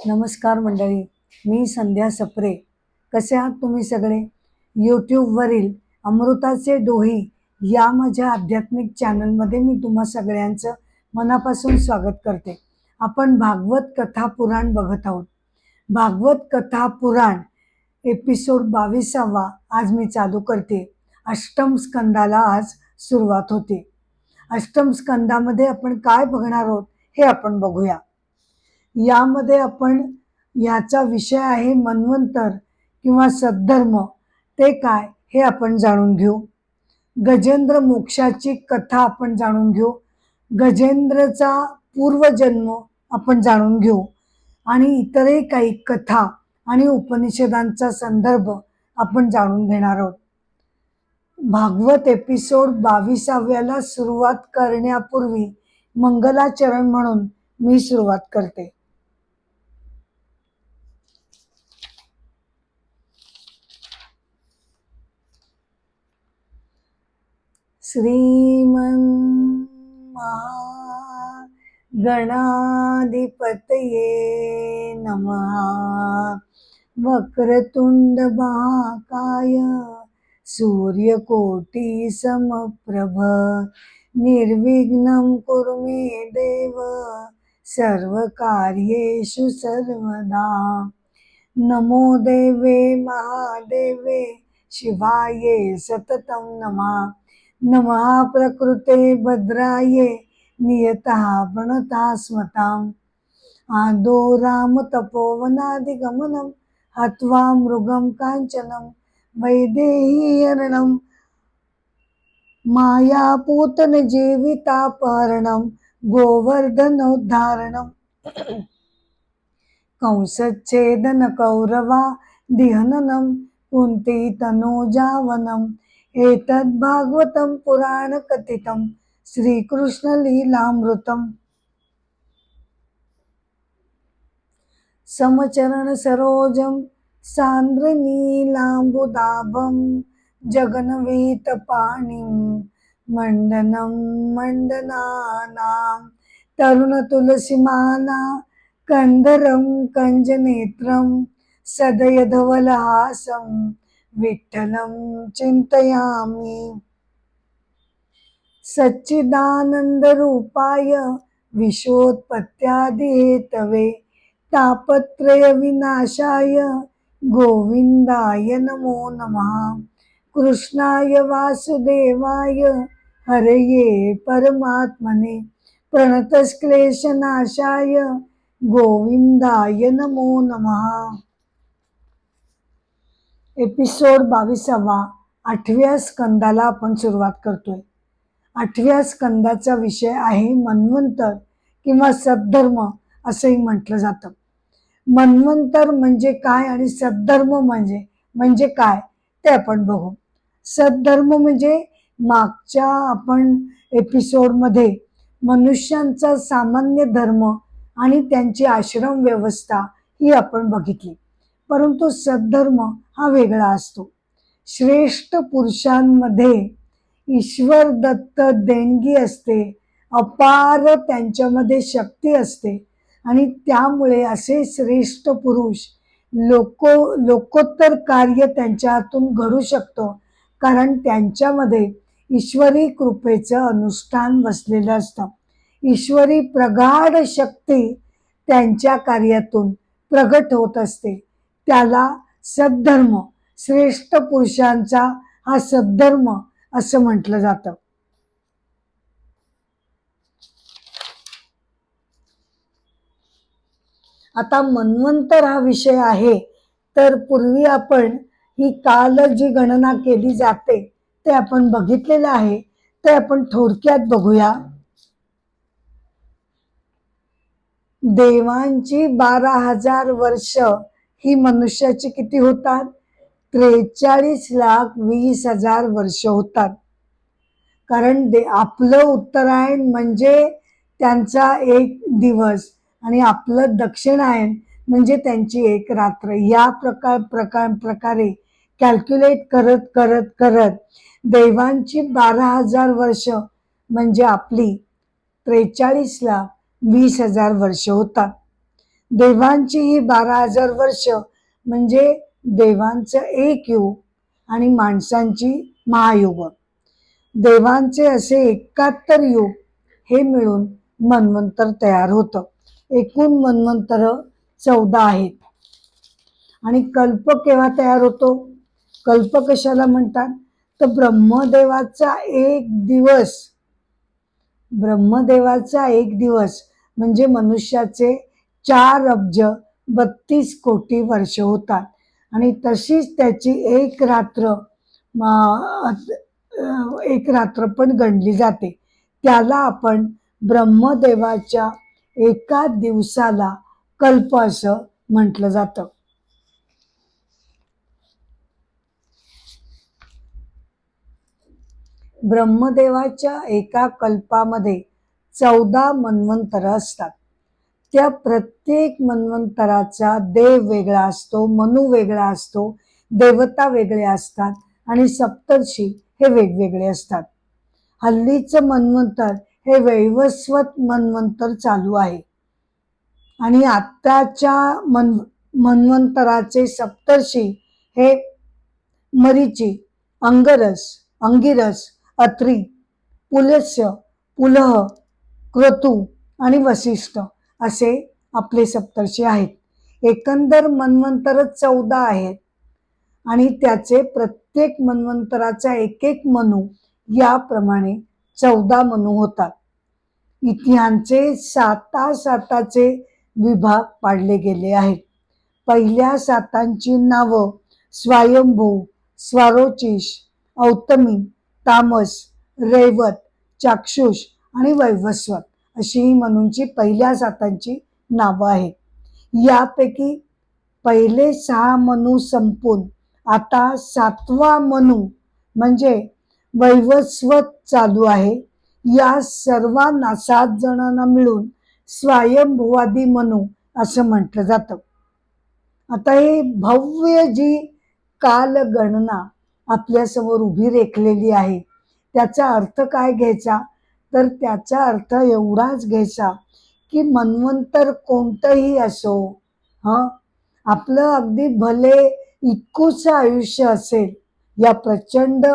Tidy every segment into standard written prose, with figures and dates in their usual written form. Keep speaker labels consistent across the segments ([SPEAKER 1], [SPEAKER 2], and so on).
[SPEAKER 1] नमस्कार मंडळी, मी संध्या सप्रे. कसे आहात तुम्ही सगळे? यूट्यूबवरील अमृताचे डोही या माझ्या आध्यात्मिक चॅनलमध्ये मी तुम्हा सगळ्यांचं मनापासून स्वागत करते. आपण भागवत कथा पुराण बघत आहोत. भागवत कथा पुराण एपिसोड 22वा आज मी चालू करते. अष्टम स्कंदाला आज सुरुवात होते. अष्टम स्कंदामध्ये आपण काय बघणार आहोत हे आपण बघूया. यामध्ये आपण याचा विषय आहे मन्वंतर किंवा सद्धर्म. ते काय हे आपण जाणून घेऊ. गजेंद्र मोक्षाची कथा आपण जाणून घेऊ. गजेंद्रचा पूर्वजन्म आपण जाणून घेऊ आणि इतरही काही कथा आणि उपनिषदांचा संदर्भ आपण जाणून घेणार आहोत. भागवत एपिसोड 22व्याला सुरुवात करण्यापूर्वी मंगलाचरण म्हणून मी सुरुवात करते. श्रीमन् गणाधिपतये नमः. वक्रतुंड महाकाय सूर्यकोटि समप्रभ निर्विघ्नं कुरु मे देव सर्वकार्येषु सर्वदा. नमो देवे महादेवे शिवाये सततं नमः. नमः प्रकृते भद्राये नियतः प्रणता स्मताम्. आदो राम तपोवनादिगमनं हत्वा मृगं काञ्चनं वैदेहीहरणं मायापूतन जीवितापहरणं गोवर्धनोद्धारणं कंसच्छेदन कौरवा दिहननं कुन्ती तनूजावनं. एतद् भागवतं पुराण कथितं श्रीकृष्ण लीलामृतम्. समचरण सरोजं सांद्र नीलांबुदाभं जगन्वीत पाणिं मंडनं मंडनानां तरुण तुलसीमाला कंदरं कंजनेत्रं सदयधवलहासं विठ्ठलं चिंतयामि. सच्चिदानंदरूपाय विश्वोत्पत्त्यादिहेतवे तापत्रय विनाशाय गोविंदाय नमो नमः. कृष्णाय वासुदेवाय हरये परमात्मने प्रणतक्लेशनाशाय गोविंदाय नमो नमः. एपिसोड 22वा 8व्या स्कंदाला आपण सुरुवात करतोय. 8व्या स्कंदाचा विषय आहे मन्वंतर किंवा सद्धर्म असंही म्हटलं जातं. मन्वंतर म्हणजे काय आणि सद्धर्म म्हणजे काय ते आपण बघू. सद्धर्म म्हणजे मागच्या आपण एपिसोडमध्ये मनुष्यांचा सामान्य धर्म आणि त्यांची आश्रम व्यवस्था ही आपण बघितली. परंतु सद्धर्म हा वेगळा असतो. श्रेष्ठ पुरुषांमध्ये ईश्वर दत्त देणगी असते, अपार त्यांच्यामध्ये शक्ती असते आणि त्यामुळे असे श्रेष्ठ पुरुष लोकोत्तर कार्य त्यांच्या हातून घडू शकतो, कारण त्यांच्यामध्ये ईश्वरी कृपेचं अनुष्ठान बसलेलं असतं. ईश्वरी प्रगाढ शक्ती त्यांच्या कार्यातून प्रगट होत असते. त्याला सद्धर्म, श्रेष्ठ पुरुषांचा हा सद्धर्म असं म्हटलं जातं. आता मन्वंतर हा विषय आहे, तर पूर्वी आपण ही काल जी गणना केली जाते ते आपण बघितलेलं आहे. ते आपण थोडक्यात बघूया. देवांची 12,000 वर्ष ही मनुष्याची किती होतात? 43,20,000 वर्ष होतात. कारण आपलं उत्तरायण म्हणजे त्यांचा एक दिवस आणि आपलं दक्षिणायन म्हणजे त्यांची एक रात्र. या प्रकारे कॅल्क्युलेट करत करत करत देवांची 12,000 वर्ष म्हणजे आपली 43,20,000 वर्ष होतात. देवांची ही 12,000 वर्ष म्हणजे देवांचं एक युग आणि माणसांची महायुग. देवांचे असे 71 युग हे मिळून मन्वंतर तयार होतं. एकूण मन्वंतर 14 आहेत. आणि कल्प केव्हा तयार होतो? कल्प कशाला म्हणतात? तर ब्रह्मदेवाचा एक दिवस म्हणजे मनुष्याचे 4,32,00,00,000 वर्ष होतात. आणि तशीच त्याची एक रात्र पण गणली जाते. त्याला आपण ब्रह्मदेवाच्या एका दिवसाला कल्प असं म्हटलं जातं. ब्रह्मदेवाच्या एका कल्पामध्ये 14 मन्वंतर असतात. त्या प्रत्येक मन्वंतराचा देव वेगळा असतो, मनू वेगळा असतो, देवता वेगळे असतात आणि सप्तर्षी हे वेगवेगळे असतात. हल्लीचं मन्वंतर हे वैवस्वत मन्वंतर चालू आहे आणि आत्ताच्या मन्वंतराचे सप्तर्षी हे मरीची, अंगिरस, अत्री, पुलस्य, पुलह, क्रतू आणि वसिष्ठ असे आपले सप्तर्षी आहेत. एकंदर मन्वंतर 14 आहेत आणि त्याचे प्रत्येक मन्वंतराचा एक एक मनू याप्रमाणे 14 मनू होतात. ह्यांचे 7 विभाग पाडले गेले आहेत. पहिल्या 7 नावं स्वयंभू, स्वारोचिष, औतमी, तामस, रैवत, चाक्षुष आणि वैवस्वत अशी ही मनूंची पहिल्या 7 नावं आहेत. यापैकी पहिले 6 मनू संपून आता 7वा मनू म्हणजे वैवस्वत चालू आहे. या सर्वांना 7 जणांना मिळून स्वयंभुवादी मनू असं म्हटलं जातं. आता ही भव्य जी कालगणना आपल्यासमोर उभी रेखलेली आहे त्याचा अर्थ काय घ्यायचा? तर त्याचा अर्थ एवढाच घ्यायचा की मन्वंतर कोणतंही असो, आपलं अगदी भले इतकुसं आयुष्य असेल, या प्रचंड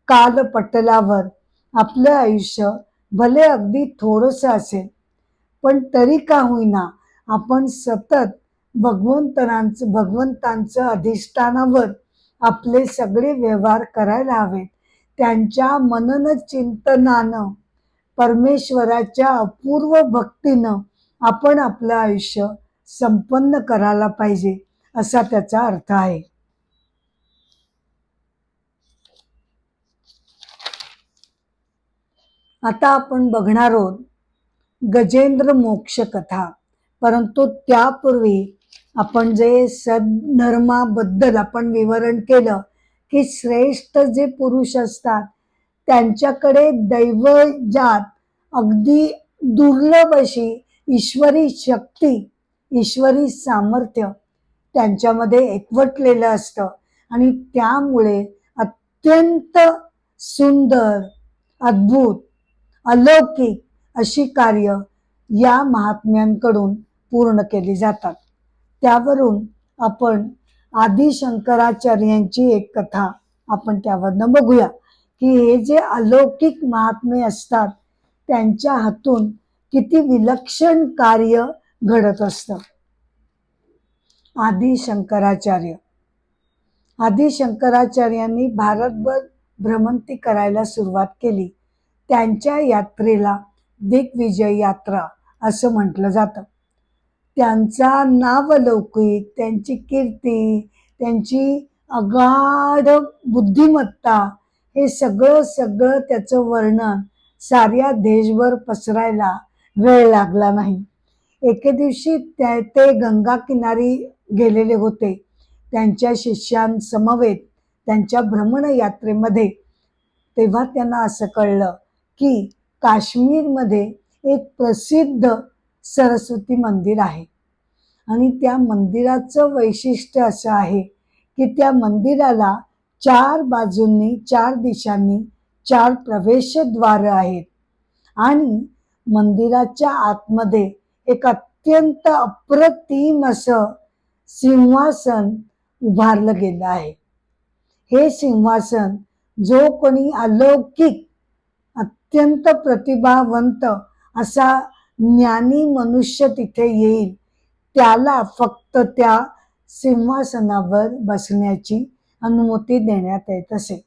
[SPEAKER 1] कालपटलावर आपलं आयुष्य भले अगदी थोडंसं असेल, पण तरी का होईना आपण सतत भगवंतांचं अधिष्ठानावर आपले सगळे व्यवहार करायला हवेत. त्यांच्या मनन चिंतनानं, परमेश्वराच्या अपूर्व भक्तीनं आपण आपलं आयुष्य संपन्न करायला पाहिजे असा त्याचा अर्थ आहे. आता आपण बघणार आहोत गजेंद्र मोक्ष कथा. परंतु त्यापूर्वी आपण जे सद्धर्माबद्दल आपण विवरण केलं की श्रेष्ठ जे पुरुष असतात त्यांच्याकडे दैवजात अगदी दुर्लभ अशी ईश्वरी शक्ती, ईश्वरी सामर्थ्य त्यांच्यामध्ये एकवटलेलं असतं आणि त्यामुळे अत्यंत सुंदर, अद्भुत, अलौकिक अशी कार्य या महात्म्यांकडून पूर्ण केली जातात. त्यावरून आपण आदि शंकराचार्यांची एक कथा आपण त्यावरनं बघूया की हे जे अलौकिक महात्मे असतात त्यांच्या हातून किती विलक्षण कार्य घडत असतं. आदि शंकराचार्यांनी भारतभर भ्रमंती करायला सुरुवात केली. त्यांच्या यात्रेला दिग्विजय यात्रा असं म्हटलं जातं. त्यांचा नावलौकिक, त्यांची कीर्ती, त्यांची अगाढ बुद्धिमत्ता हे सगळं त्याचं वर्णन साऱ्या देशभर पसरायला वेळ लागला नाही. एके दिवशी ते गंगा किनारी गेलेले होते. त्यांच्या शिष्यांसमवेत त्यांच्या भ्रमण यात्रेमध्ये तेव्हा त्यांना असं कळलं की काश्मीरमध्ये एक प्रसिद्ध सरस्वती मंदिर आहे आणि त्या मंदिराचं वैशिष्ट्य असं आहे की त्या मंदिराला 4 बाजूंनी, 4 दिशांनी 4 प्रवेशद्वार आहेत आणि मंदिराच्या आतमध्ये एक अत्यंत अप्रतिम असं सिंहासन उभारलं गेलं आहे. हे सिंहासन जो कोणी अलौकिक अत्यंत प्रतिभावंत असा ज्ञानी मनुष्य तिथे येईल त्याला फक्त त्या सिंहासनावर बसण्याची अनुमती देण्यात येत असे.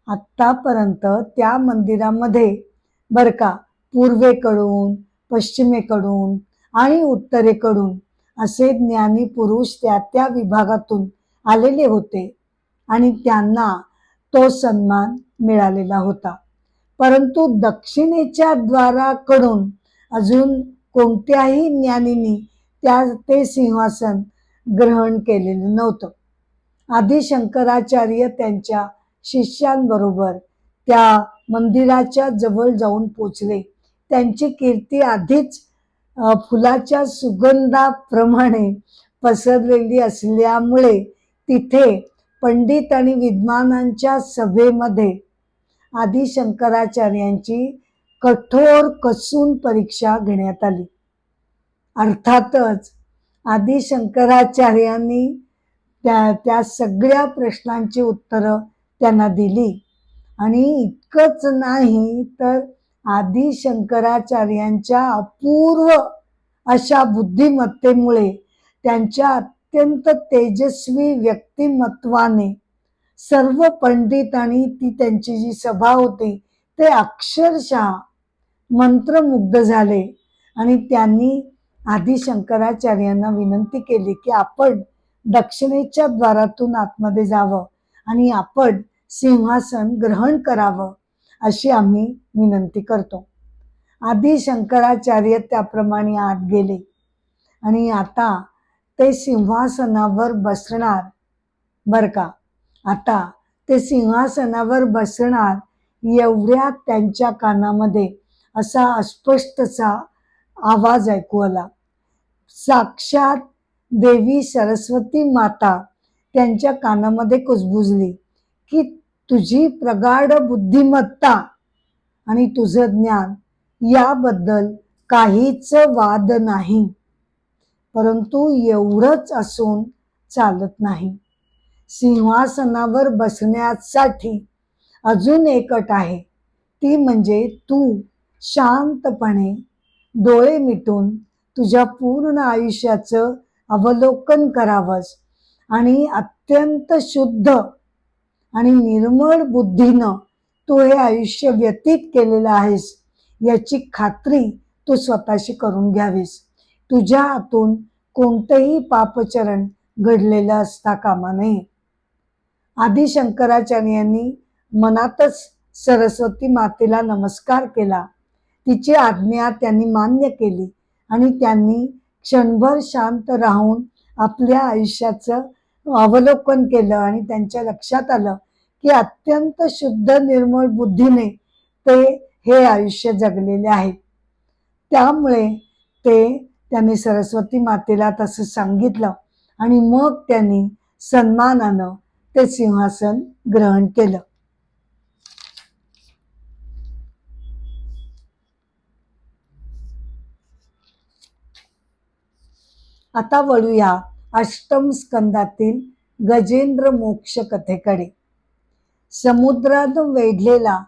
[SPEAKER 1] आतापर्यंत त्या मंदिरामध्ये बर का पूर्वेकडून, पश्चिमेकडून आणि उत्तरेकडून असे ज्ञानी पुरुष त्या त्या विभागातून आलेले होते आणि त्यांना तो सन्मान मिळालेला होता. परंतु दक्षिणेच्या द्वाराकडून अजून कोणत्याही ज्ञानींनी ते सिंहासन ग्रहण केलेलं नव्हतं. आदी शंकराचार्य त्यांच्या शिष्यांबरोबर त्या मंदिराच्या जवळ जाऊन पोचले. त्यांची कीर्ती आधीच फुलाच्या सुगंधाप्रमाणे पसरलेली असल्यामुळे तिथे पंडित आणि विद्वानांच्या सभेमध्ये आदी शंकराचार्यांची कठोर कसून परीक्षा घेण्यात आली. अर्थातच आदी शंकराचार्यांनी त्या सगळ्या प्रश्नांची उत्तरं त्यांना दिली आणि इतकंच नाही तर आदी शंकराचार्यांच्या अपूर्व अशा बुद्धिमत्तेमुळे त्यांच्या अत्यंत तेजस्वी व्यक्तिमत्वाने सर्व पंडित आणि ती त्यांची जी सभा होती ते अक्षरशः मंत्रमुग्ध झाले आणि त्यांनी आदी शंकराचार्यांना विनंती केली की आपण दक्षिणेच्या द्वारातून आतमध्ये जावं आणि आपण सिंहासन ग्रहण करावं अशी आम्ही विनंती करतो. आदी शंकराचार्य त्याप्रमाणे आत गेले आणि आता ते सिंहासनावर बसणार बर का. आता ते सिंहासनावर बसणार एवढ्या त्यांच्या कानामध्ये असा अस्पष्टचा आवाज ऐकू आला. साक्षात देवी सरस्वती माता त्यांच्या कानामध्ये कुजबुजली की तुझी प्रगाढ बुद्धिमत्ता आणि तुझं ज्ञान याबद्दल काहीच वाद नाही, परंतु एवढंच असून चालत नाही. सिंहासनावर बसण्यासाठी अजून एक अट आहे, ती म्हणजे तू शांतपणे डोळे मिटून तुझ्या पूर्ण आयुष्याचं अवलोकन करावंस आणि अत्यंत शुद्ध आणि निर्मळ बुद्धीनं तू हे आयुष्य व्यतीत केलेलं आहेस याची खात्री तू स्वतःशी करून घ्यावीस. तुझ्या हातून कोणतंही पापचरण घडलेलं असता कामा नये. आदी शंकराचार्यांनी मनातच सरस्वती मातेला नमस्कार केला. तिची आज्ञा त्यांनी मान्य केली आणि त्यांनी क्षणभर शांत राहून आपल्या आयुष्याचं अवलोकन केलं आणि त्यांच्या लक्षात आलं की अत्यंत शुद्ध निर्मळ बुद्धीने ते हे आयुष्य जगलेले आहेत. त्यामुळे त्यांनी सरस्वती मातेला तसं सांगितलं आणि मग त्यांनी सन्मानानं ते सिंहासन ग्रहण केलं. आता वळूया अष्टम स्कंदातील गजेंद्र मोक्ष कथेकडे. समुद्रात वेढलेला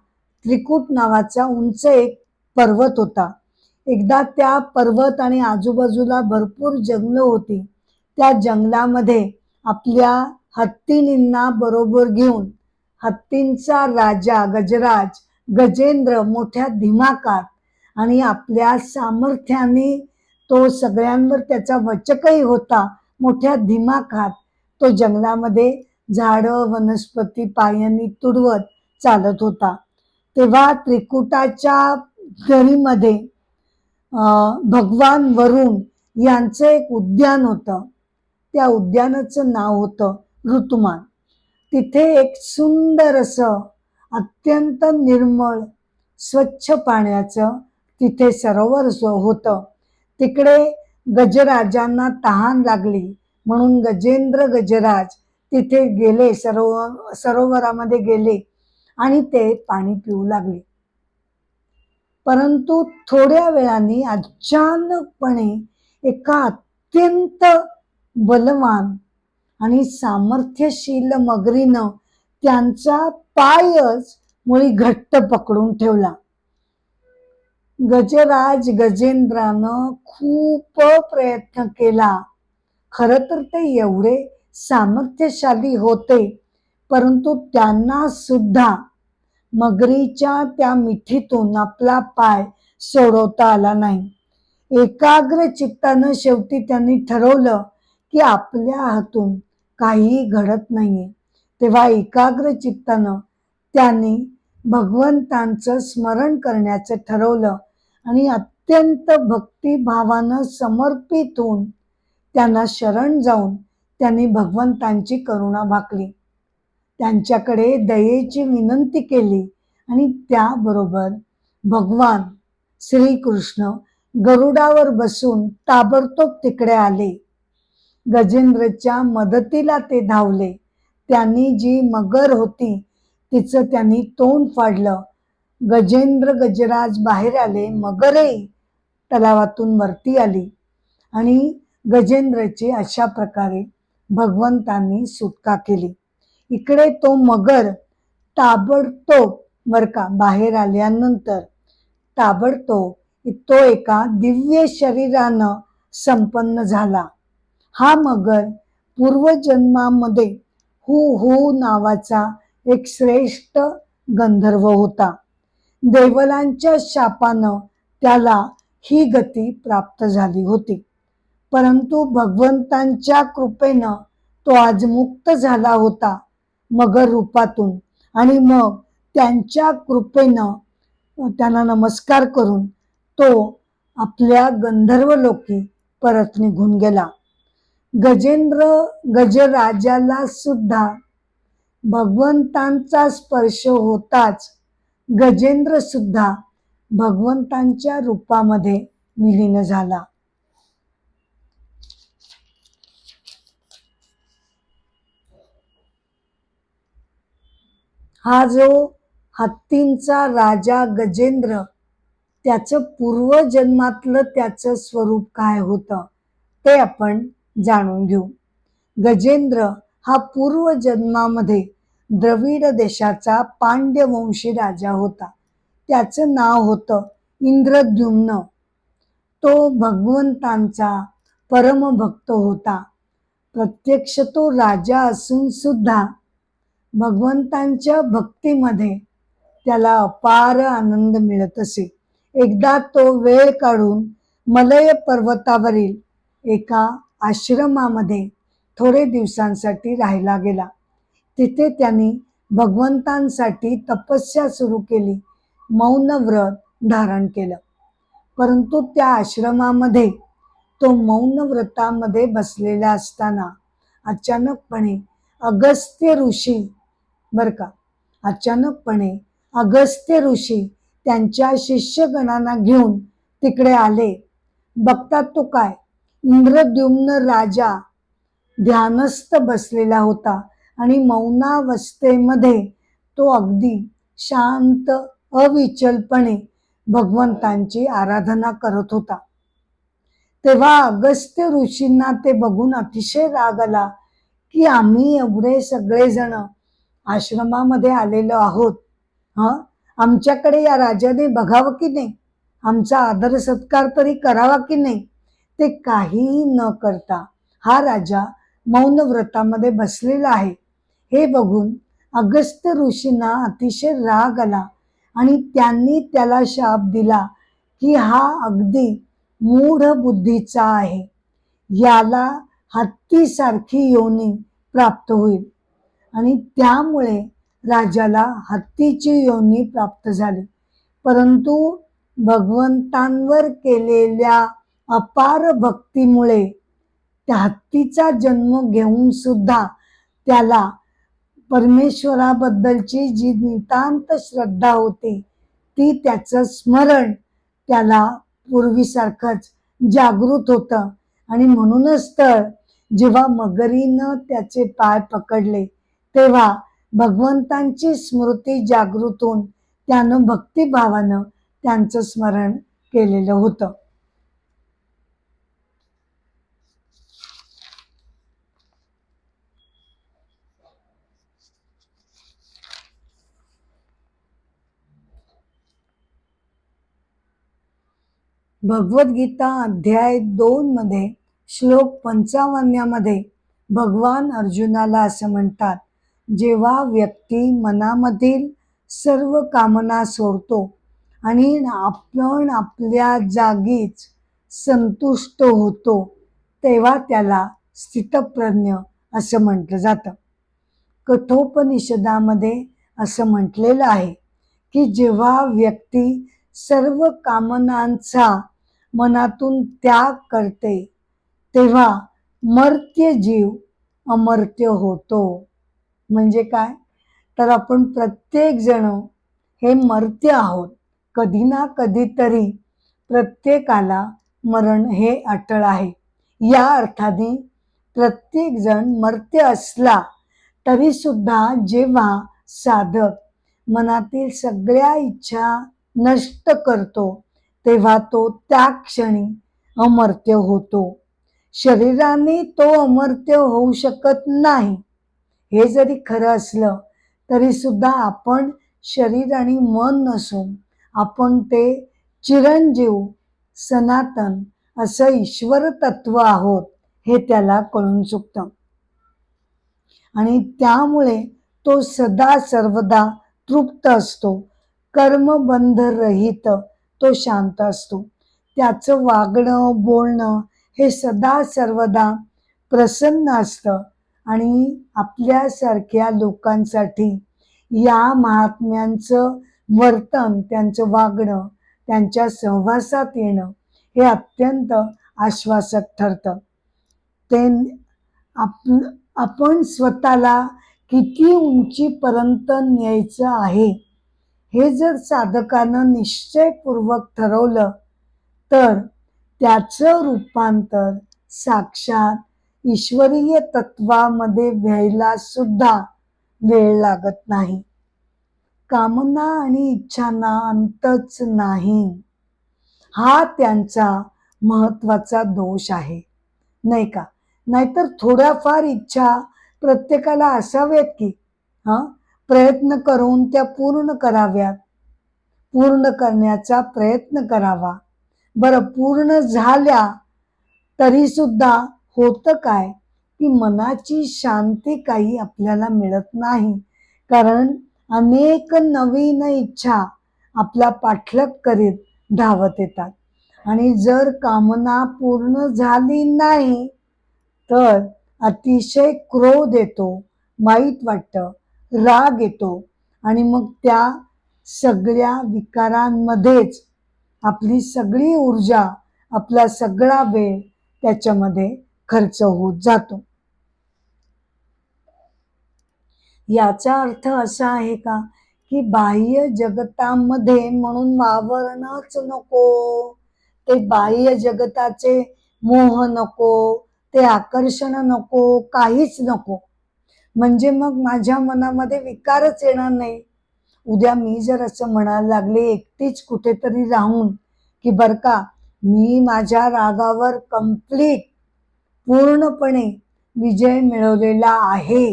[SPEAKER 1] त्रिकूट नावाचा उंच एक पर्वत होता. एकदा त्या पर्वत आणि आजूबाजूला भरपूर जंगलं होती. त्या जंगलामध्ये आपल्या हत्तींना बरोबर घेऊन हत्तींचा राजा गजराज गजेंद्र मोठ्या दिमाखात आणि आपल्या सामर्थ्याने तो सगळ्यांवर त्याचा वचकही होता. मोठ्या दिमाखात तो जंगलामध्ये झाडं वनस्पती पायांनी तुडवत चालत होता. तेव्हा त्रिकुटाच्या गरीमध्ये भगवान वरुण यांचं एक उद्यान होतं. त्या उद्यानाचं नाव होतं ऋतुमान. तिथे एक सुंदर असं अत्यंत निर्मळ स्वच्छ पाण्याचं तिथे सरोवर होतं. तिकडे गजराजांना तहान लागली म्हणून गजेंद्र गजराज तिथे गेले, सरोवरामध्ये गेले आणि ते पाणी पिऊ लागले. परंतु थोड्या वेळाने अचानकपणे एका अत्यंत बलवान आणि सामर्थ्यशील मगरीनं त्यांचा पायच मुळी घट्ट पकडून ठेवला. गजराज गजेंद्रानं खूप प्रयत्न केला. खर तर ते एवढे सामर्थ्यशाली होते, परंतु त्यांना सुद्धा मगरीच्या त्या मिठीतून आपला पाय सोडवता आला नाही. एकाग्र चित्तानं शेवटी त्यांनी ठरवलं की आपल्या हातून काहीही घडत नाहीये. तेव्हा एकाग्र चित्तानं त्यांनी भगवंतांचं स्मरण करण्याचं ठरवलं आणि अत्यंत भक्तिभावानं समर्पित होऊन त्यांना शरण जाऊन त्यांनी भगवंतांची करुणा भाकली, त्यांच्याकडे दयेची विनंती केली आणि त्याबरोबर भगवान श्रीकृष्ण गरुडावर बसून ताबडतोब तिकडे आले. गजेंद्रच्या मदतीला ते धावले. त्यांनी जी मगर होती तिचं त्यांनी तोंड फाडलं. गजेंद्र गजराज बाहेर आले. मगरही तलावातून वरती आली आणि गजेंद्रची अशा प्रकारे भगवंतांनी सुटका केली. इकडे तो मगर ताबडतोब का बाहेर आल्यानंतर ताबडतोब तो एका दिव्य शरीरानं संपन्न झाला. हा मगर पूर्वजन्मामध्ये हू नावाचा एक श्रेष्ठ गंधर्व होता. देवलांच्या शापानं त्याला ही गती प्राप्त झाली होती, परंतु भगवंतांच्या कृपेनं तो आज मुक्त झाला होता मगर रूपातून आणि मग त्यांच्या कृपेनं त्यांना नमस्कार करून तो आपल्या गंधर्व लोकी परत निघून गेला. गजराजाला सुद्धा भगवंतांचा स्पर्श होताच गजेंद्र सुद्धा भगवंतांच्या रूपामध्ये विलीन झाला. हा जो हत्तींचा राजा गजेंद्र, त्याचं पूर्वजन्मातलं त्याचं स्वरूप काय होतं ते आपण जाणून घेऊ. गजेंद्र हा पूर्वजन्मामध्ये द्रविड देशाचा पांड्यवंशी राजा होता. त्याचं नाव होतं इंद्रद्युम्न. तो भगवंतांचा परमभक्त होता. प्रत्यक्ष तो राजा असून सुद्धा भगवंतांच्या भक्तीमध्ये त्याला अपार आनंद मिळत असे. एकदा तो वेळ काढून मलय पर्वतावरील एका आश्रमामध्ये थोडे दिवसांसाठी राहायला गेला. तिथे त्यांनी भगवंतांसाठी तपस्या सुरू केली, मौन व्रत धारण केलं. परंतु त्या आश्रमामध्ये तो मौन व्रतामध्ये बसलेला असताना अचानकपणे अगस्त्य ऋषी अचानकपणे अगस्त्य ऋषी त्यांच्या शिष्यगणांना घेऊन तिकडे आले. बघतात तो काय, इंद्रद्युम्न राजा ध्यानस्थ बसलेला होता आणि मौनावस्थेमध्ये तो अगदी शांत अविचलपणे भगवंतांची आराधना करत होता. तेव्हा अगस्त्य ऋषींना ते बघून अतिशय राग आला की आम्ही एवढे सगळेजण आश्रमामध्ये आलेलो आहोत, आमच्याकडे या राजाने बघावं की नाही, आमचा आदर सत्कार तरी करावा की नाही. ते काहीही न करता हा राजा मौन व्रतामध्ये बसलेला आहे हे बघून अगस्त्य ऋषींना अतिशय राग आला आणि त्यांनी त्याला शाप दिला की हा अगदी मूढ बुद्धीचा आहे, याला हत्तीसारखी योनी प्राप्त होईल. आणि त्यामुळे राजाला हत्तीची योनी प्राप्त झाली. परंतु भगवंतांवर केलेल्या अपार भक्तीमुळे त्या हत्तीचा जन्म घेऊन सुद्धा त्याला परमेश्वराबद्दलची जी नितांत श्रद्धा होती ती त्याचं स्मरण त्याला पूर्वीसारखंच जागृत होतं. आणि म्हणूनच तर जेव्हा मगरीनं त्याचे पाय पकडले तेव्हा भगवंतांची स्मृती जागृत होऊन त्यानं भक्तिभावानं त्यांचं स्मरण केलेलं होतं. भगवद्गीता अध्याय 2 मध्ये श्लोक 55 मध्ये भगवान अर्जुनाला असं म्हणतात, जेव्हा व्यक्ती मनामधील सर्व कामना सोडतो आणि आपण आपल्या जागीच संतुष्ट होतो, तेव्हा त्याला स्थितप्रज्ञ असं म्हटलं जातं. कठोपनिषदामध्ये असं म्हटलेलं आहे की जेव्हा व्यक्ती सर्व कामनांचा मनातून त्याग करते, तेव्हा मर्त्य जीव अमर्त्य होतो. म्हणजे काय? तर आपण प्रत्येक जण हे मर्त्य आहोत. कधी ना कधीतरी प्रत्येकाला मरण हे अटळ आहे. या अर्थाने प्रत्येक जण मर्त्य असला तरी सुद्धा जेव्हा साधक मनातील सगळ्या इच्छा नष्ट करतो, तेव्हा तो त्या क्षणी अमर्त्य होतो. शरीराने तो अमर्त्य होऊ शकत नाही. हे जरी खरं असलं तरी सुद्धा आपण शरीर आणि मन नसून आपण ते चिरंजीव सनातन असं ईश्वर तत्व आहोत, हे त्याला कळून चुकतं. आणि त्यामुळे तो सदा सर्वदा तृप्त असतो, कर्मबंध रहित तो शांत असतो. त्याचं वागणं बोलणं हे सदा सर्वदा प्रसन्न असतं. आणि आपल्यासारख्या लोकांसाठी या महात्म्यांचं वर्तन, त्यांचं वागणं, त्यांच्या सहवासात येणं हे अत्यंत आश्वासक ठरतं. ते आपण स्वतःला किती उंचीपर्यंत न्यायचं आहे हे जर साधकानं निश्चयपूर्वक ठरवलं, तर त्याचं रूपांतर साक्षात ईश्वरीय तत्वामध्ये व्हायला सुद्धा वेळ लागत नाही. कामना आणि इच्छांना अंतच नाही, हा त्यांचा महत्वाचा दोष आहे, नाही का? नाहीतर थोड्याफार इच्छा प्रत्येकाला असाव्यात की प्रयत्न करून त्या पूर्ण कराव्यात, पूर्ण करण्याचा प्रयत्न करावा. बरं, पूर्ण झाल्या तरी सुद्धा होतं काय की मनाची शांती काही आपल्याला मिळत नाही. कारण अनेक नवीन इच्छा आपला पाठलाग करीत धावत येतात. आणि जर कामना पूर्ण झाली नाही तर अतिशय क्रोध येतो, वाईट वाटतं, राग येतो. आणि मग त्या सगळ्या विकारांमध्येच आपली सगळी ऊर्जा, आपला सगळा वेळ त्याच्यामध्ये खर्च होत जातो. याचा अर्थ असा आहे का की बाह्य जगतामध्ये म्हणून वावरणच नको, ते बाह्य जगताचे मोह नको, ते आकर्षण नको, काहीच नको, म्हणजे मग माझ्या मनामध्ये विकारच येणार नाही. उद्या मी जर असं म्हणायला लागले एकटीच कुठेतरी राहून की बर का, मी माझ्या रागावर कंप्लीट पूर्णपणे विजय मिळवलेला आहे,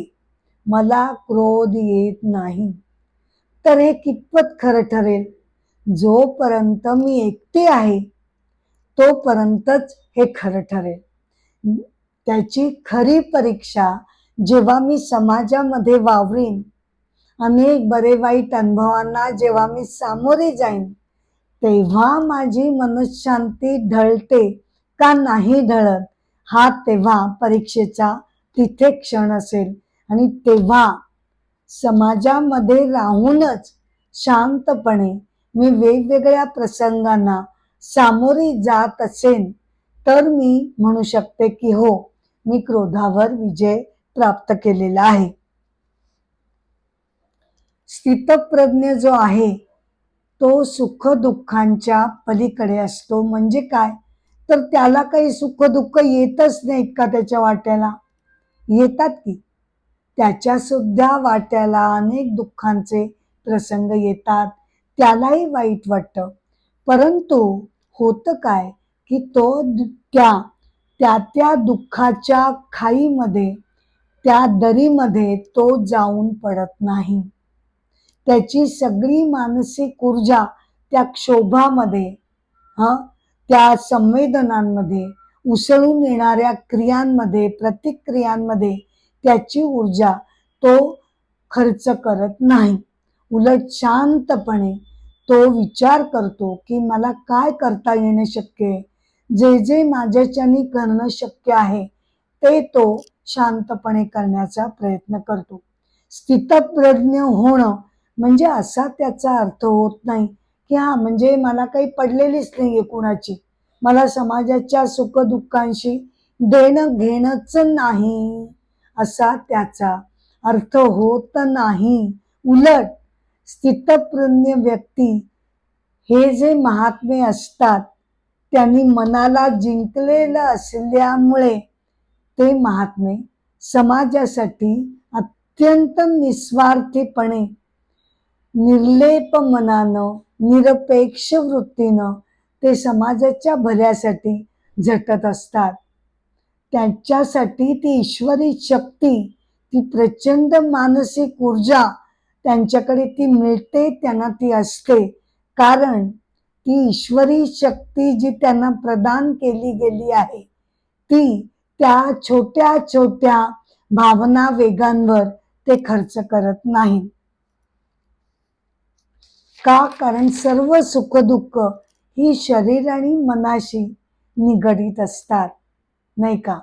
[SPEAKER 1] मला क्रोध येत नाही, तर हे कितपत खरं ठरेल? जोपर्यंत मी एकटी आहे तोपर्यंतच हे खरं ठरेल. त्याची खरी परीक्षा जेव्हा मी समाजामध्ये वावरीन, अनेक बरे वाईट अनुभवांना जेव्हा मी सामोरे जाईन, तेव्हा माझी मनशांती ढळते का नाही ढळत, हा तेव्हा परीक्षेचा तिथे क्षण असेल. आणि तेव्हा समाजामध्ये राहूनच शांतपणे मी वेगवेगळ्या प्रसंगांना सामोरी जात असेन, तर मी म्हणू शकते की हो, मी क्रोधावर विजय प्राप्त केलेला आहे. स्थितप्रज्ञ जो आहे तो सुख दुःखांच्या पलीकडे असतो. म्हणजे काय? तर त्याला काही सुख दुःख येतच नाहीत का त्याच्या वाट्याला? येतात की. त्याच्या सुद्धा वाट्याला अनेक दुःखांचे प्रसंग येतात, त्यालाही वाईट वाटतं. परंतु होतं काय की तो त्या दुःखाच्या खाईमध्ये, त्या दरीमध्ये तो जाऊन पडत नाही. त्याची सगळी मानसिक ऊर्जा त्या क्षोभामध्ये त्या संवेदनांमध्ये, उसळून येणाऱ्या क्रियांमध्ये, प्रतिक्रियांमध्ये त्याची ऊर्जा तो खर्च करत नाही. उलट शांतपणे तो विचार करतो की मला काय करता येणं शक्य आहे, जे जे माझ्याच्यानी करणं शक्य आहे ते तो शांतपणे करण्याचा प्रयत्न करतो. स्थितप्रज्ञ होणं म्हणजे असा त्याचा अर्थ होत नाही की हा म्हणजे मला काही पडलेलीच नाहीये कुणाची, मला समाजाच्या सुखदुःखांशी देणं घेणंच नाही, असा त्याचा अर्थ होत नाही. उलट स्थितप्रज्ञ व्यक्ती हे जे महात्मे असतात त्यांनी मनाला जिंकलेलं असल्यामुळे ते महात्मे समाजासाठी अत्यंत निस्वार्थीपणे, निर्लेप मनानं, निरपेक्ष वृत्तीनं ते समाजाच्या भल्यासाठी झटत असतात. त्यांच्यासाठी ती ईश्वरी शक्ती, ती प्रचंड मानसिक ऊर्जा त्यांच्याकडे ती मिळते, त्यांना ती असते. कारण ती ईश्वरी शक्ती जी त्यांना प्रदान केली गेली आहे ती त्या छोट्या छोट्या भावना वेगांवर ते खर्च करत नाही. का? कारण सर्व सुखदुःख ही शरीर आणि मनाशी निगडीत असतात, नाही का?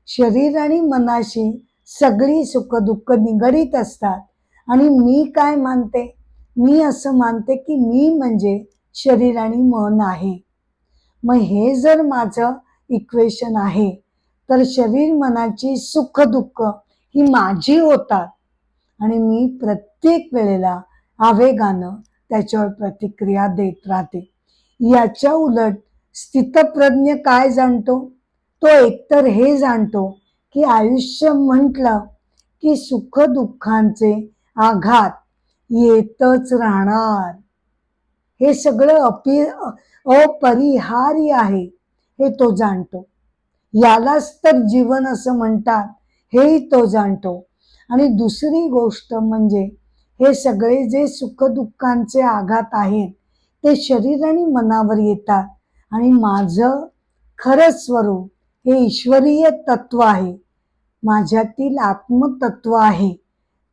[SPEAKER 1] शरीर आणि मनाशी सगळी सुखदुःख निगडीत असतात. आणि मी काय मानते? मी असं मानते की मी म्हणजे शरीर आणि मन आहे. मग हे जर माझं इक्वेशन आहे तर शरीर मनाची सुख दुःख ही माझी होतात आणि मी प्रत्येक वेळेला आवेगानं त्याच्यावर प्रतिक्रिया देत राहते. याच्या उलट स्थितप्रज्ञ काय जाणतो? तो एकतर हे जाणतो की आयुष्य म्हटलं की सुख दुःखांचे आघात येतच राहणार, हे सगळं अपरिहार्य आहे, हे तो जाणतो. यालाच तर जीवन असं म्हणतात, हेही तो जाणतो. आणि दुसरी गोष्ट म्हणजे हे सगळे जे सुखदुःखांचे आघात आहेत ते शरीर आणि मनावर येतात आणि माझं खरं स्वरूप हे ईश्वरीय तत्व आहे, माझ्यातील आत्मतत्व आहे.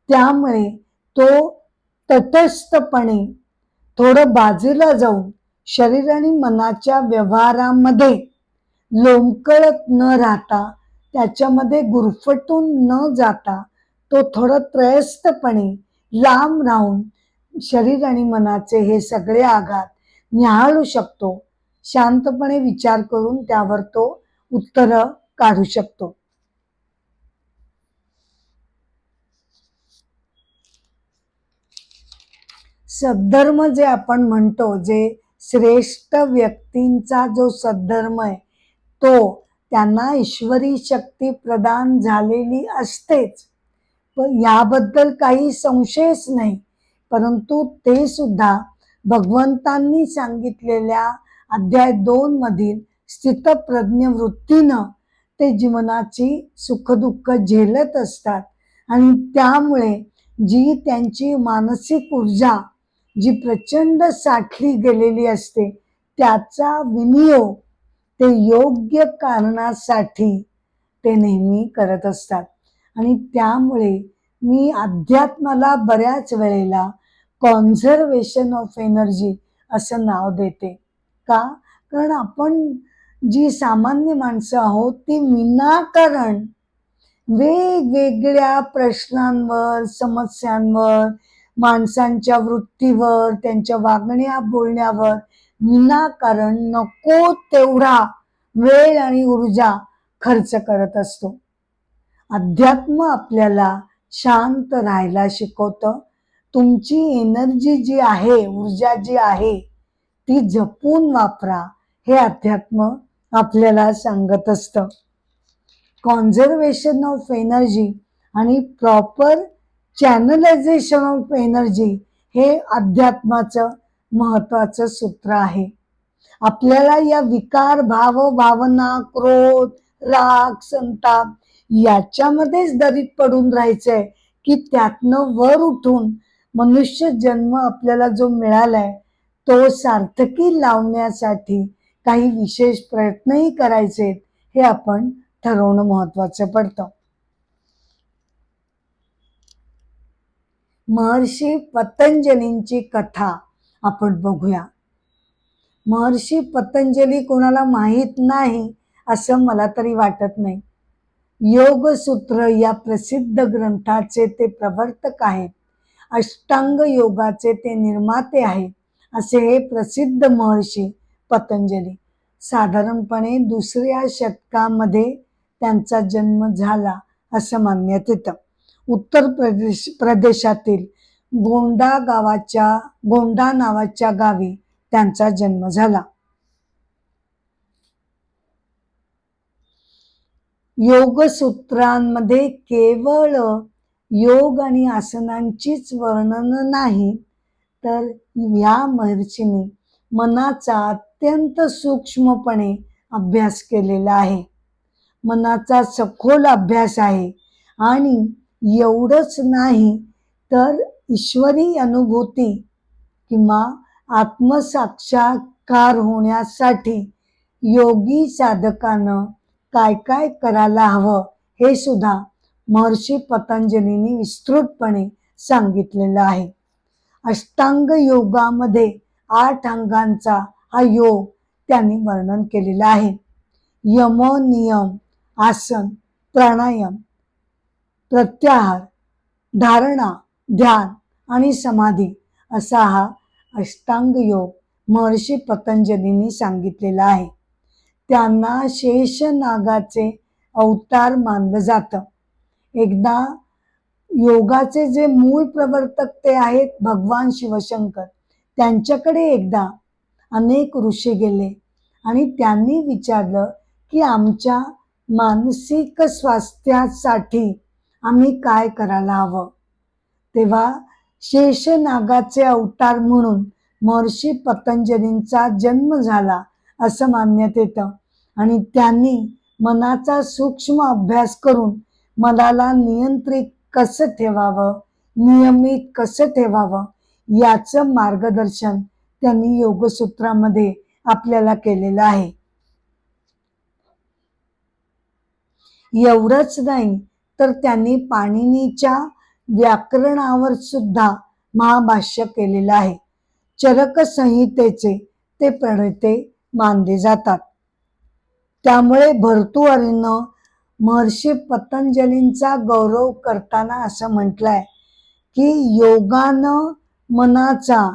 [SPEAKER 1] त्यामुळे तो तटस्थपणे थोडं बाजूला जाऊन शरीर आणि मनाच्या व्यवहारामध्ये लोंबकळत न राहता, त्याच्यामध्ये गुरफटून न जाता तो थोडं त्रयस्थपणे लांब राहून शरीर आणि मनाचे हे सगळे आघात निहाळू शकतो. शांतपणे विचार करून त्यावर तो उत्तर काढू शकतो. सद्धर्म जे आपण म्हणतो, जे श्रेष्ठ व्यक्तींचा जो सद्धर्म आहे तो त्यांना ईश्वरी शक्ती प्रदान झालेली असतेच, पण याबद्दल काही संशयच नाही. परंतु ते सुद्धा भगवंतांनी सांगितलेल्या अध्याय 2 मधील स्थितप्रज्ञ वृत्तीनं ते जीवनाची सुखदुःख झेलत असतात आणि त्यामुळे जी त्यांची मानसिक ऊर्जा जी प्रचंड साठली गेलेली असते त्याचा विनियोग ते योग्य कारणासाठी ते नेहमी करत असतात. आणि त्यामुळे मी अध्यात्माला बऱ्याच वेळेला कॉन्झर्वेशन ऑफ एनर्जी असं नाव देते. का? कारण आपण जी सामान्य माणसं आहोत ती विनाकारण वेगवेगळ्या प्रश्नांवर, समस्यांवर, माणसांच्या वृत्तीवर, त्यांच्या वागण्या बोलण्यावर विनाकारण नको तेवढा वेळ आणि ऊर्जा खर्च करत असतो. अध्यात्म आपल्याला शांत राहायला शिकवतं. तुमची एनर्जी जी आहे, ऊर्जा जी आहे ती जपून वापरा, हे अध्यात्म आपल्याला सांगत असतं. कॉन्झर्वेशन ऑफ एनर्जी आणि प्रॉपर चॅनलायझेशन ऑफ एनर्जी हे अध्यात्माचं महत्वाचं सूत्र आहे. आपल्याला या विकार, भाव, भावना, क्रोध, राग, संताप याच्यामध्येच दरीत पडून राहायचंय की त्यातनं वर उठून मनुष्य जन्म आपल्याला जो मिळालाय तो सार्थकी लावण्यासाठी काही विशेष प्रयत्नही करायचे हे आपण ठरवणं महत्वाचं पडतं. महर्षी पतंजलींची कथा आपण बघूया. महर्षी पतंजली कोणाला माहीत नाही असं मला तरी वाटत नाही. योगसूत्र या प्रसिद्ध ग्रंथाचे ते प्रवर्तक आहेत. अष्टांग योगाचे ते निर्माते आहेत. असे हे प्रसिद्ध महर्षी पतंजली. साधारणपणे 2ऱ्या शतकामध्ये त्यांचा जन्म झाला असं मानण्यात येतं. उत्तर प्रदेशातील गोंडा नावाच्या गावी त्यांचा जन्म झाला. योगसूत्रांमध्ये केवळ योग आणि आसनांचीच वर्णन नाही, तर या महर्षींनी मनाचा अत्यंत सूक्ष्मपणे अभ्यास केलेला आहे. मनाचा सखोल अभ्यास आहे. आणि एवढंच नाही तर ईश्वरी अनुभूती किंवा आत्मसाक्षात्कार होण्यासाठी योगी साधकानं काय काय करायला हवं हे सुद्धा महर्षी पतंजलींनी विस्तृतपणे सांगितलेलं आहे. अष्टांग योगामध्ये 8 अंगांचा हा योग त्यांनी वर्णन केलेला आहे. यम, नियम, आसन, प्राणायाम, प्रत्याहार, धारणा, ध्यान आणि समाधी असा हा अष्टांग योग महर्षी पतंजलींनी सांगितलेला आहे. त्यांना शेषनागाचे अवतार मानलं जातं. एकदा योगाचे जे मूळ प्रवर्तक ते आहेत भगवान शिवशंकर, त्यांच्याकडे एकदा अनेक ऋषी गेले आणि त्यांनी विचारलं की आमच्या मानसिक स्वास्थ्यासाठी आम्ही काय करायला हवं. तेव्हा शेषनागाचे अवतार म्हणून महर्षी पतंजलींचा जन्म झाला असं मानण्यात येतं. आणि त्यांनी मनाचा सूक्ष्म अभ्यास करून मनाला नियंत्रित कसं ठेवावं, नियमित कसं ठेवावं याचं मार्गदर्शन त्यांनी योगसूत्रामध्ये आपल्याला केलेलं आहे. एवढंच नाही तर त्यांनी पाणिनीच्या व्याकरणावर सुद्धा महाभाष्य केलेलं आहे. चरक संहितेचे ते प्रणेते मानले जातात. त्यामुळे भर्तृहरीनं महर्षी पतंजलींचा गौरव करताना असं म्हटलंय की योगानं मनाचा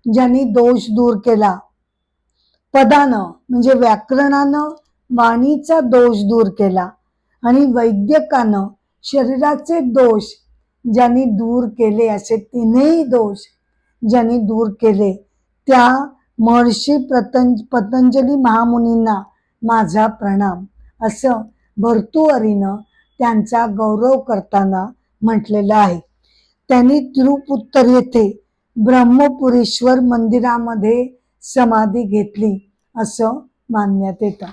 [SPEAKER 1] ज्यांनी दोष दूर केला, पदानं म्हणजे व्याकरणानं वाणीचा दोष दूर केला आणि वैद्यकानं शरीराचे दोष ज्यांनी दूर केले, असे 3ही दोष ज्यांनी दूर केले, त्या महर्षी पतंजली महामुनींना माझा प्रणाम असं भर्तृहरीनं त्यांचा गौरव करताना म्हटलेलं आहे. त्यांनी तिरुपुत्तर येथे ब्रह्मपुरेश्वर मंदिरामध्ये समाधी घेतली असं मानण्यात येतं.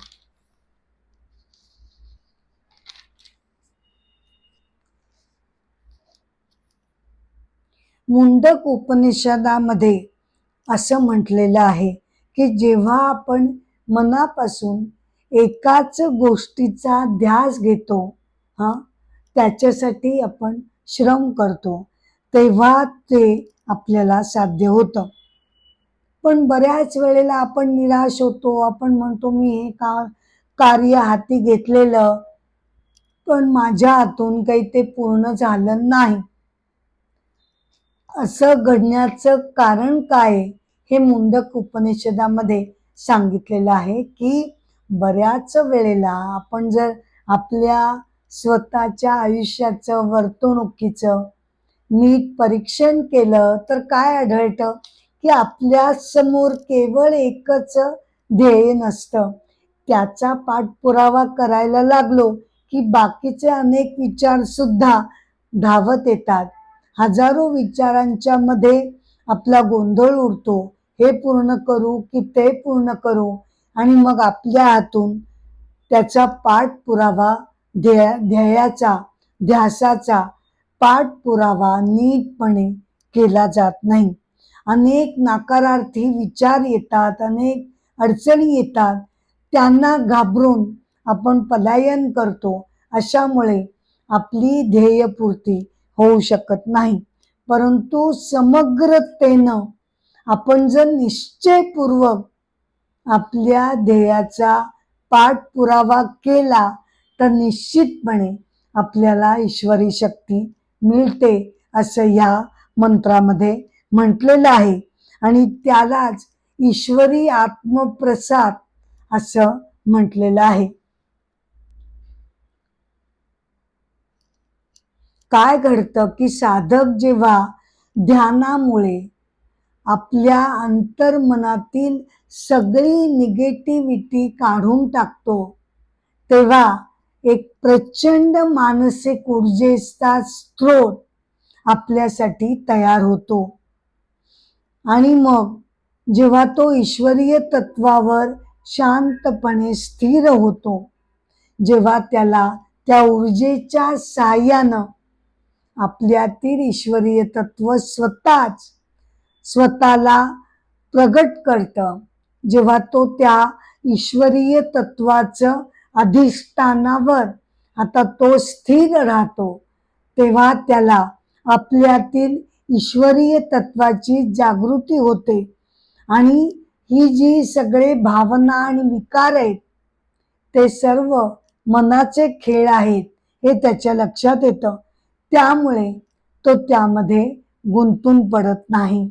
[SPEAKER 1] मुंडक उपनिषदामध्ये असं म्हटलेलं आहे की जेव्हा आपण मनापासून एकाच गोष्टीचा ध्यास घेतो, त्याच्यासाठी आपण श्रम करतो, तेव्हा ते आपल्याला साध्य होतं. पण बऱ्याच वेळेला आपण निराश होतो. आपण म्हणतो मी हे कार्य हाती घेतलेलं पण माझ्या हातून काही ते पूर्ण झालं नाही. असं घडण्याचं कारण काय हे मुंडक उपनिषदामध्ये सांगितलेलं आहे की बऱ्याच वेळेला आपण जर आपल्या स्वतःच्या आयुष्याचं वर्तणुकीचं नीट परीक्षण केलं तर काय आढळतं की आपल्या समोर केवळ एकच ध्येय नसतं. त्याचा पाठपुरावा करायला लागलो की बाकीचे अनेक विचार सुद्धा धावत येतात. हजारो विचारांच्या मध्ये आपला गोंधळ उडतो. हे पूर्ण करू की ते पूर्ण करू आणि मग आपल्या हातून त्याचा पाठपुरावा ध्येयाचा ध्यासाचा पाठपुरावा नीटपणे केला जात नाही. अनेक नकारार्थी विचार येतात, अनेक अडचणी येतात, त्यांना घाबरून आपण पलायन करतो. अशामुळे आपली ध्येयपूर्ती होऊ शकत नाही. परंतु समग्रतेनं आपण जर निश्चयपूर्वक आपल्या ध्येयाचा पाठपुरावा केला तर निश्चितपणे आपल्याला ईश्वरी शक्ती मिळते असं या मंत्रामध्ये म्हटलेलं आहे. आणि त्यालाच ईश्वरी आत्मप्रसाद असं म्हटलेलं आहे. काय घडतं की साधक जेव्हा ध्यानामुळे आपल्या अंतर्मनातील सगळी निगेटिव्हिटी काढून टाकतो, तेव्हा एक प्रचंड मानसिक ऊर्जेचा स्रोत आपल्यासाठी तयार होतो. आणि मग जेव्हा तो ईश्वरीय तत्वावर शांतपणे स्थिर होतो, जेव्हा त्याला त्या ऊर्जेच्या साहाय्यानं आपल्यातील ईश्वरीय तत्व स्वतःला प्रगट करतं, जेव्हा तो त्या ईश्वरीय तत्वाचं अधिष्ठानावर आता तो स्थिर राहतो, तेव्हा त्याला आपल्यातील ईश्वरीय तत्वाची जागृती होते. आणि ही जी सगळे भावना आणि विकार आहेत ते सर्व मनाचे खेळ आहेत हे त्याच्या लक्षात येतं. त्यामुळे तो त्यामध्ये गुंतून पडत नाही.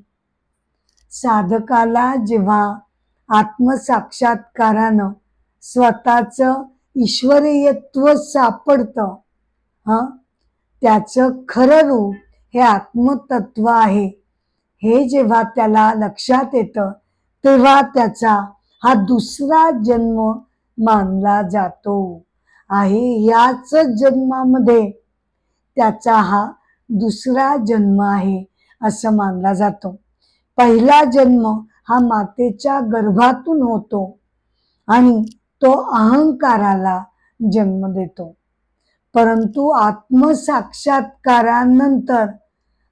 [SPEAKER 1] साधकाला जेव्हा आत्मसाक्षात्कारानं स्वतःचं ईश्वरीयत्व सापडतं, त्याचं खरं रूप हे आत्मतत्व आहे हे जेव्हा त्याला लक्षात येतं, तेव्हा त्याचा हा दुसरा जन्म मानला जातो आहे. याच जन्मामध्ये त्याचा हा दुसरा जन्म आहे असं मानला जातो. पहिला जन्म हा मातेच्या गर्भातून होतो आणि तो अहंकाराला जन्म देतो. परंतु आत्मसाक्षात्कारानंतर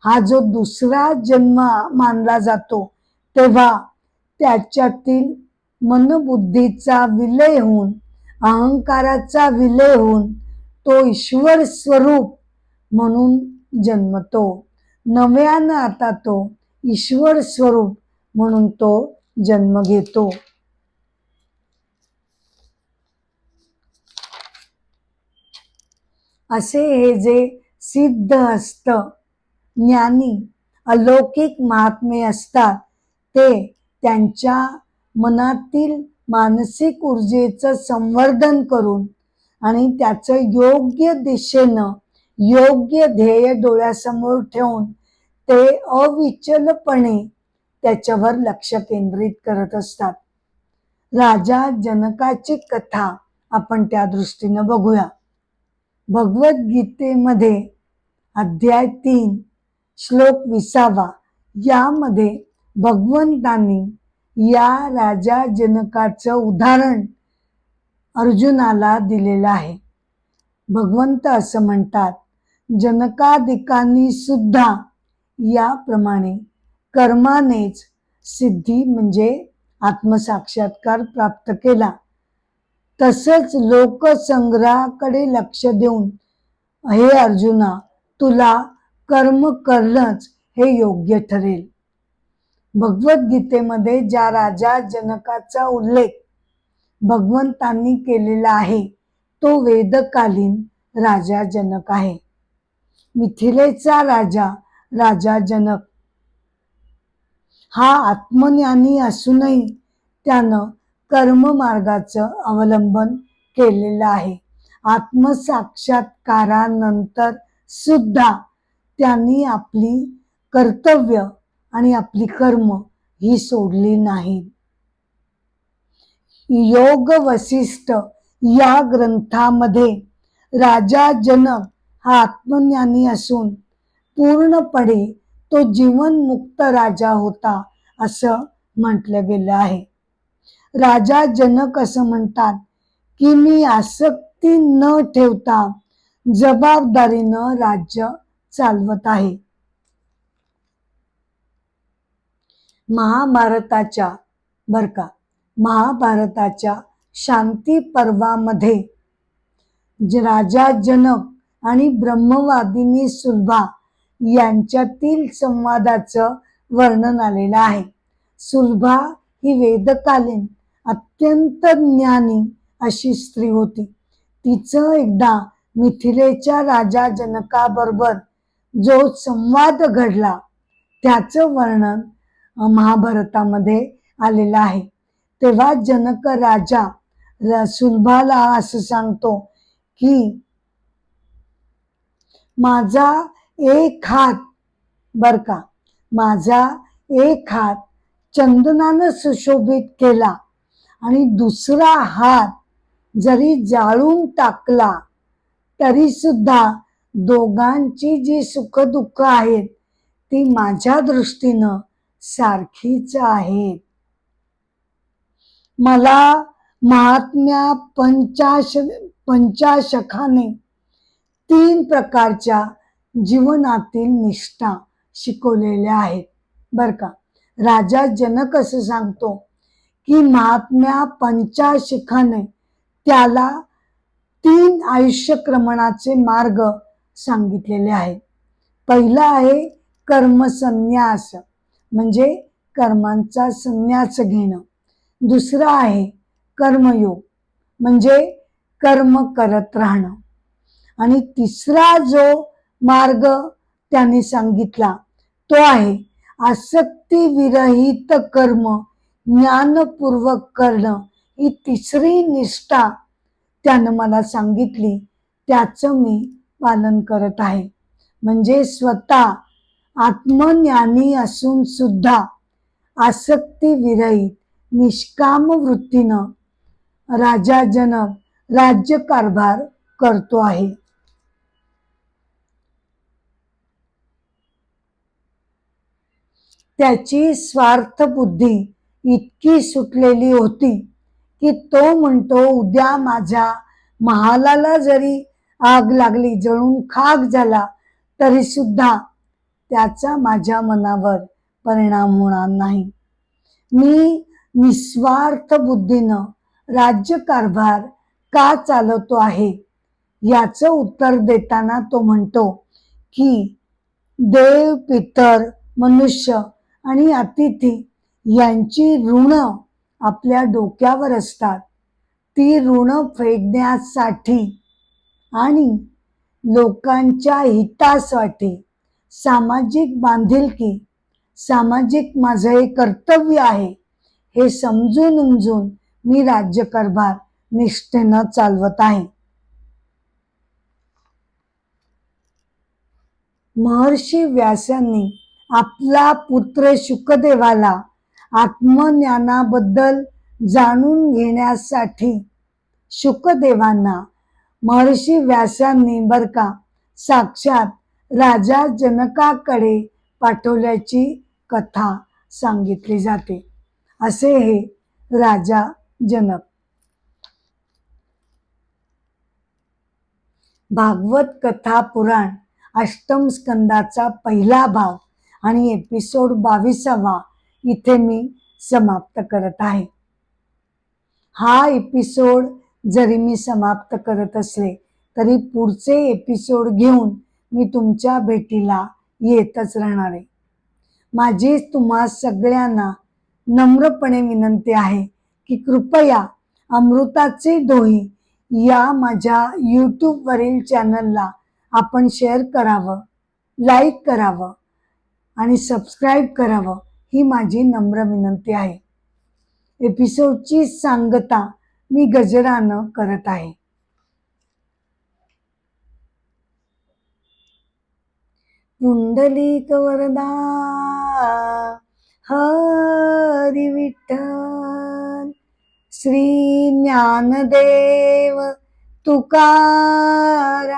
[SPEAKER 1] हा जो दुसरा जन्म मानला जातो, तेव्हा त्याच्यातील मनबुद्धीचा विलय होऊन, अहंकाराचा विलय होऊन तो ईश्वर स्वरूप म्हणून जन्मतो. नव्यानं आता तो ईश्वर स्वरूप म्हणून तो जन्म घेतो. असे हे जे सिद्ध हस्त ज्ञानी अलौकिक महात्मे असतात, ते त्यांच्या मनातील मानसिक ऊर्जेचं संवर्धन करून आणि त्याचं योग्य दिशेनं योग्य ध्येय डोळ्यासमोर ठेवून ते अविचलपणे त्याच्यावर लक्ष केंद्रित करत असतात. राजा जनकाची कथा आपण त्या दृष्टीनं बघूया. भगवद्गीतेमध्ये अध्याय 3 श्लोक 20 यामध्ये भगवंतांनी या राजा जनकाचं उदाहरण अर्जुनाला दिलेलं आहे. भगवंत असं म्हणतात, जनकादिकांनी सुद्धा याप्रमाणे कर्मानेच सिद्धी म्हणजे आत्मसाक्षात्कार प्राप्त केला. तसंच लोकसंग्रहाकडे लक्ष देऊन हे अर्जुना, तुला कर्म करणंच हे योग्य ठरेल. भगवद्गीतेमध्ये ज्या राजा जनकाचा उल्लेख भगवंतांनी केलेला आहे तो वेदकालीन राजा जनक आहे. मिथिलेचा राजा राजा जनक हा आत्मज्ञानी असूनही त्यानं कर्म मार्गाचं अवलंबन केलेलं आहे. आत्मसाक्षात्कारानंतर सुद्धा त्यांनी आपली कर्तव्य आणि आपली कर्म ही सोडली नाही. योग वसिष्ठ या ग्रंथामध्ये राजा जनक हा आत्मज्ञानी असून पूर्णपणे तो जीवनमुक्त राजा होता असं म्हटलं गेलं आहे. राजा जनक असं म्हणतात की मी आसक्ती न ठेवता जबाबदारीनं राज्य चालवत आहे. महाभारताच्या बर का महाभारताच्या शांती पर्वामध्ये राजा जनक आणि ब्रह्मवादिनी सुलभा यांच्यातील संवादाचं वर्णन आलेलं आहे. सुलभा ही वेदकालीन अत्यंत ज्ञानी अशी स्त्री होती. तिचं एकदा मिथिलेच्या राजा जनकाबरोबर जो संवाद घडला त्याचं वर्णन महाभारतामध्ये आलेलं आहे. तेव्हा जनक राजा सुलभाला असं सांगतो की माझा एक हात बर का माझा एक हात चंदनानं सुशोभित केला आणि दुसरा हात जरी जाळून टाकला तरी सुद्धा दोघांची जी सुखदुःख आहेत ती माझ्या दृष्टीनं सारखीच आहेत. मला महात्म्या पंचाशखाने 3 प्रकारच्या जीवनातील निष्ठा शिकवलेल्या आहेत बर का. राजा जनक असं सांगतो की महात्म्या पंचाशखाने त्याला 3 आयुष्यक्रमणाचे मार्ग सांगितलेले आहेत. पहिला आहे कर्मसन्यास म्हणजे कर्मांचा संन्यास घेणं. दुसरा आहे कर्मयोग म्हणजे कर्म करत राहणं. आणि तिसरा जो मार्ग त्यांनी सांगितला तो आहे आसक्ती विरहित कर्म ज्ञानपूर्वक करणं. ही तिसरी निष्ठा त्यानं मला सांगितली, त्याचं मी पालन करत आहे. म्हणजे स्वतः आत्मज्ञानी असून सुद्धा आसक्ती विरहित निष्काम वृत्तीनं राजा जनक राज्यकारभार करतो आहे. त्याची स्वार्थ बुद्धी इतकी सुटलेली होती की तो म्हणतो उद्या माझ्या महालाला जरी आग लागली जळून खाक झाला तरी सुद्धा त्याचा माझ्या मनावर परिणाम होणार नाही. मी निस्वार्थ बुद्धीनं राज्यकारभार का चालवतो आहे याचं उत्तर देताना तो म्हणतो की देव पितर मनुष्य आणि अतिथी यांची ऋण आपल्या डोक्यावर असतात. ती ऋण फेडण्यासाठी आणि लोकांच्या हितासाठी सामाजिक बांधिलकी सामाजिक माझं हे कर्तव्य आहे हे समजून उमजून मी राज्यकारभार निष्ठेनं चालवत आहे. महर्षी व्यासांनी आपला पुत्र शुकदेवाला आत्मज्ञानाबद्दल जाणून घेण्यासाठी शुकदेवांना महर्षी व्यासांनी बर का साक्षात राजा जनकाकडे पाठवल्याची कथा सांगितली जाते. असे हे राजा जनक. भागवत कथा पुराण अष्टम स्कंदाचा पहिला भाग आणि एपिसोड 22वा इथे मी समाप्त करत आहे. हा एपिसोड जरी मी समाप्त करत असले तरी पुढचे एपिसोड घेऊन मी तुमच्या भेटीला येतच राहणार आहे. माझी तुम्हा सगळ्यांना नम्रपणे विनंती आहे की कृपया अमृताचे डोही या माझ्या यूट्यूबवरील चॅनलला आपण शेअर करावं, लाईक करावं आणि सबस्क्राईब करावं ही माझी नम्र विनंती आहे. एपिसोडची सांगता मी गजरानं करत आहे. पुंडलिक वरदा हरी विठ्ठल श्री ज्ञानदेव तुकाराम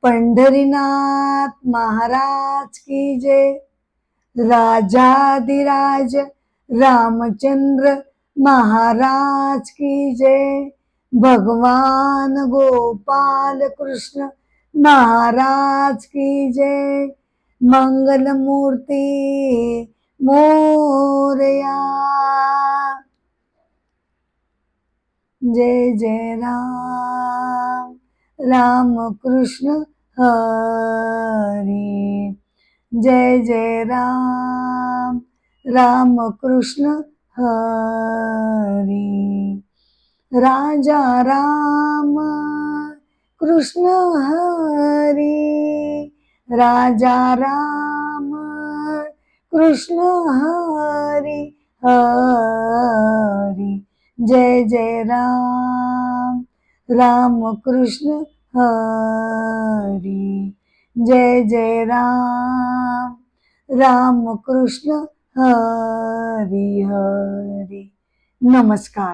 [SPEAKER 1] पंढरीनाथ महाराज की जय. राजाधिराज रामचंद्र महाराज की जय. भगवान गोपाल कृष्ण महाराज की जय. मंगल मूर्ति मोरया. जय जय राम राम कृष्ण हरी. जय जय राम राम कृष्ण हरी. राजा राम कृष्ण हरी. राजा राम कृष्ण हरी हरी. जय जय राम राम कृष्ण हरी. जय जय राम राम कृष्ण हरी हरी. नमस्कार.